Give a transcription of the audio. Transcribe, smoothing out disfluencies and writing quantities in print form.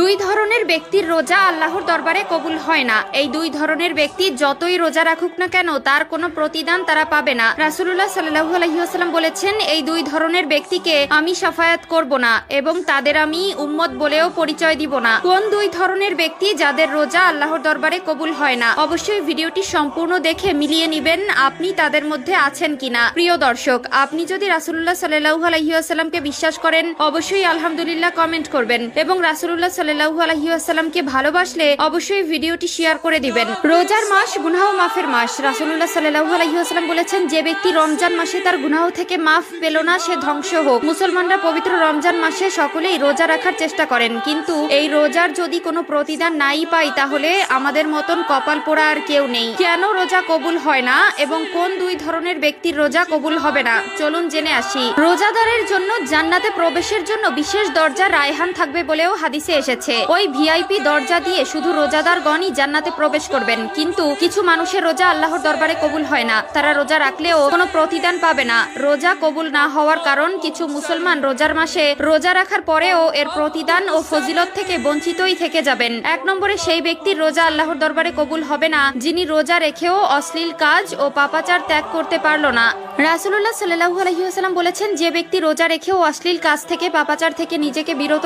দুই ধরনের ব্যক্তির রোজা আল্লাহর দরবারে কবুল হয় না। এই দুই ধরনের ব্যক্তি যতই রোজা রাখুক না কেন তার কোনো প্রতিদান তারা পাবে না। রাসূলুল্লাহ সাল্লাল্লাহু আলাইহি ওয়াসাল্লাম বলেছেন, এই দুই ধরনের ব্যক্তিকে আমি শাফায়াত করব না এবং তাদের আমি উম্মত বলেও পরিচয় দিব না। কোন দুই ধরনের ব্যক্তি যাদের রোজা আল্লাহর দরবারে কবুল হয় না? অবশ্যই ভিডিওটি সম্পূর্ণ দেখে মিলিয়ে নেবেন আপনি তাদের মধ্যে আছেন কিনা। প্রিয় দর্শক, আপনি যদি রাসূলুল্লাহ সাল্লাল্লাহু আলাইহি ওয়াসাল্লামকে বিশ্বাস করেন অবশ্যই আলহামদুলিল্লাহ কমেন্ট করবেন এবং রাসূলুল্লাহ সাল্লাল্লাহু আলাইহি ওয়াসাল্লামকে ভালোবাসলে অবশ্যই ভিডিওটি শেয়ার করে দিবেন। রোজার মাস গুনাহ মাফের মাস। রাসূলুল্লাহ সাল্লাল্লাহু আলাইহি ওয়াসাল্লাম বলেছেন, যে ব্যক্তি রমজান মাসে তার গুনাহ থেকে মাফ পেল না সে ধ্বংস হোক। মুসলমানরা পবিত্র রমজান মাসে সকলেই রোজা রাখার চেষ্টা করেন, কিন্তু এই রোজার যদি কোনো প্রতিদান নাই পাই তাহলে আমাদের মতন কপাল পোড়া আর কেউ নেই। কেন রোজা কবুল হয় না এবং কোন দুই ধরনের ব্যক্তির রোজা কবুল হবে না চলুন জেনে আসি। রোজাদারের জন্য জান্নাতে প্রবেশের জন্য বিশেষ দরজা রায়হান থাকবে বলেও হাদিসে এসেছে। ওই ভিআইপি দরজা দিয়ে শুধু রোজাদারগণই জান্নাতে প্রবেশ করবেন, কিন্তু কিছু মানুষের রোজা আল্লাহর দরবারে কবুল হয় না। তারা রোজা রাখলেও কোনো প্রতিদান পাবে না। রোজা কবুল না হওয়ার কারণ কিছু মুসলমান রোজার মাসে রোজা রাখার পরেও এর প্রতিদান ও ফজিলত থেকে বঞ্চিতই থেকে যাবেন। এক নম্বরে সেই ব্যক্তির রোজা আল্লাহর দরবারে কবুল হবে না যিনি রোজা রেখেও অশ্লীল কাজ ও পাপাচার ত্যাগ করতে পারল না। রাসূলুল্লাহ সাল্লাল্লাহু আলাইহি ওয়াসাল্লাম বলেছেন, যে ব্যক্তি রোজা রেখেও অশ্লীল কাজ থেকে পাপাচার থেকে নিজেকে বিরত